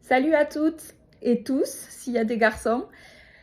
Salut à toutes et tous, s'il y a des garçons.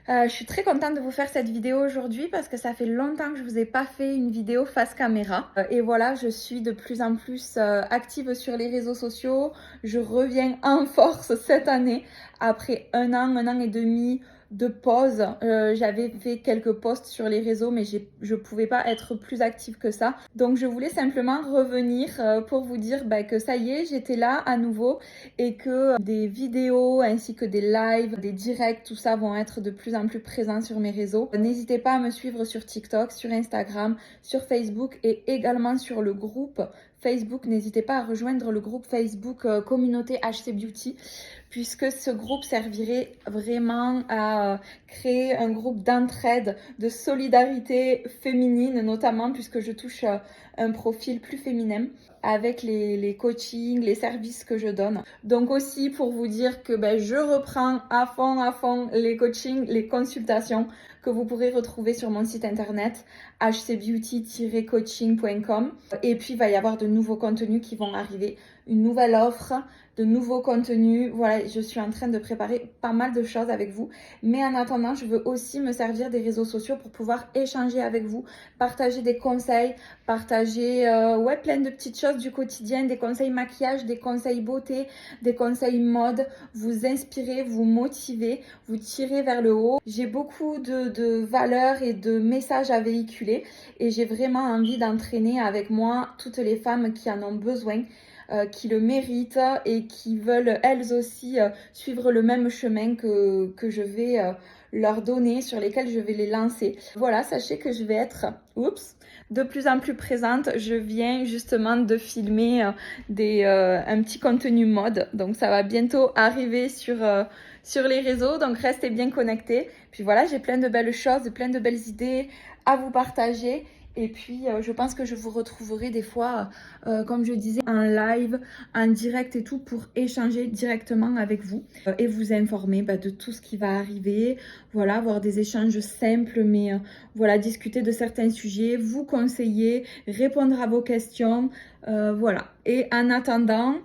Je suis très contente de vous faire cette vidéo aujourd'hui parce que ça fait longtemps que je vous ai pas fait une vidéo face caméra. Et voilà, je suis de plus en plus active sur les réseaux sociaux. Je reviens en force cette année après un an et demi de pause. J'avais fait quelques posts sur les réseaux, mais je pouvais pas être plus active que ça. Donc je voulais simplement revenir pour vous dire que ça y est, j'étais là à nouveau et que des vidéos ainsi que des lives, des directs, tout ça vont être de plus en plus présents sur mes réseaux. N'hésitez pas à me suivre sur TikTok, sur Instagram, sur Facebook et également sur le groupe Facebook. N'hésitez pas à rejoindre le groupe Facebook Communauté HC Beauty, puisque ce groupe servirait vraiment à créer un groupe d'entraide, de solidarité féminine notamment, puisque je touche un profil plus féminin avec les coachings, les services que je donne. Donc aussi pour vous dire que je reprends à fond les coachings, les consultations que vous pourrez retrouver sur mon site internet hcbeauty-coaching.com. Et puis il va y avoir de nouveaux contenus qui vont arriver, une nouvelle offre, de nouveaux contenus. Voilà, je suis en train de préparer pas mal de choses avec vous. Mais en attendant, je veux aussi me servir des réseaux sociaux pour pouvoir échanger avec vous, partager des conseils, partager plein de petites choses du quotidien, des conseils maquillage, des conseils beauté, des conseils mode, vous inspirer, vous motiver, vous tirer vers le haut. J'ai beaucoup de valeurs et de messages à véhiculer et j'ai vraiment envie d'entraîner avec moi toutes les femmes qui en ont besoin, qui le méritent et qui veulent elles aussi suivre le même chemin que je vais leur donner, sur lesquels je vais les lancer. Voilà, sachez que je vais être de plus en plus présente. Je viens justement de filmer un petit contenu mode, donc ça va bientôt arriver sur les réseaux, donc restez bien connectés. Puis voilà, j'ai plein de belles choses, plein de belles idées à vous partager. Et puis, je pense que je vous retrouverai des fois, comme je disais, en live, en direct et tout, pour échanger directement avec vous et vous informer de tout ce qui va arriver. Voilà, avoir des échanges simples, mais voilà, discuter de certains sujets, vous conseiller, répondre à vos questions. Voilà. Et en attendant,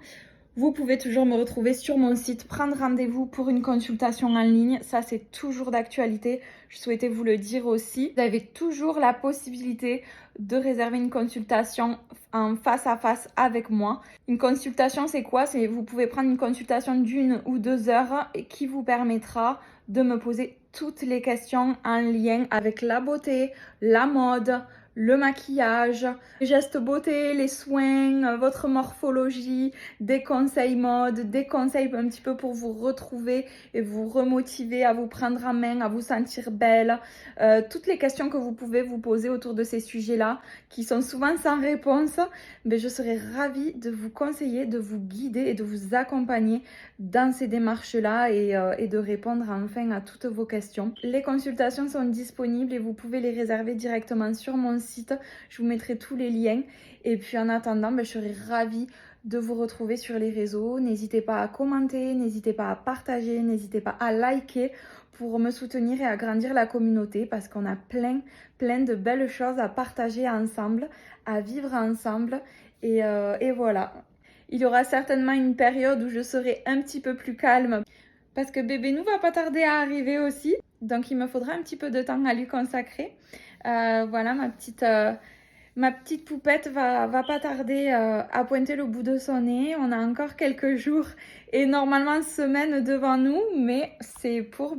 vous pouvez toujours me retrouver sur mon site, prendre rendez-vous pour une consultation en ligne. Ça, c'est toujours d'actualité. Je souhaitais vous le dire aussi. Vous avez toujours la possibilité de réserver une consultation en face à face avec moi. Une consultation, c'est quoi? C'est vous pouvez prendre une consultation d'1 ou 2 heures et qui vous permettra de me poser toutes les questions en lien avec la beauté, la mode, le maquillage, les gestes beauté, les soins, votre morphologie, des conseils mode, des conseils un petit peu pour vous retrouver et vous remotiver à vous prendre en main, à vous sentir belle. Toutes les questions que vous pouvez vous poser autour de ces sujets-là, qui sont souvent sans réponse, je serai ravie de vous conseiller, de vous guider et de vous accompagner dans ces démarches-là et de répondre enfin à toutes vos questions. Les consultations sont disponibles et vous pouvez les réserver directement sur mon site. Je vous mettrai tous les liens. Et puis en attendant, je serai ravie de vous retrouver sur les réseaux. N'hésitez pas à commenter, n'hésitez pas à partager, n'hésitez pas à liker pour me soutenir et agrandir la communauté parce qu'on a plein de belles choses à partager ensemble, à vivre ensemble. Et voilà. Il y aura certainement une période où je serai un petit peu plus calme parce que bébé nous va pas tarder à arriver aussi. Donc il me faudra un petit peu de temps à lui consacrer. Voilà, ma petite poupette va pas tarder à pointer le bout de son nez. On a encore quelques jours et normalement semaines devant nous, mais c'est pour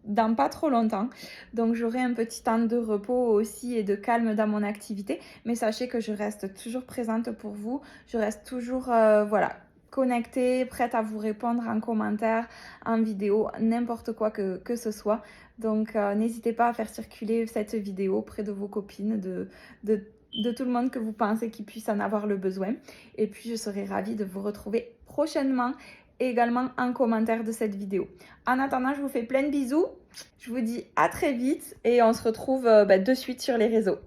dans pas trop longtemps. Donc j'aurai un petit temps de repos aussi et de calme dans mon activité. Mais sachez que je reste toujours présente pour vous. Je reste toujours, connectée, prête à vous répondre en commentaire, en vidéo, n'importe quoi que ce soit. Donc n'hésitez pas à faire circuler cette vidéo auprès de vos copines, de tout le monde que vous pensez qui puisse en avoir le besoin. Et puis je serai ravie de vous retrouver prochainement également en commentaire de cette vidéo. En attendant, je vous fais plein de bisous. Je vous dis à très vite et on se retrouve de suite sur les réseaux.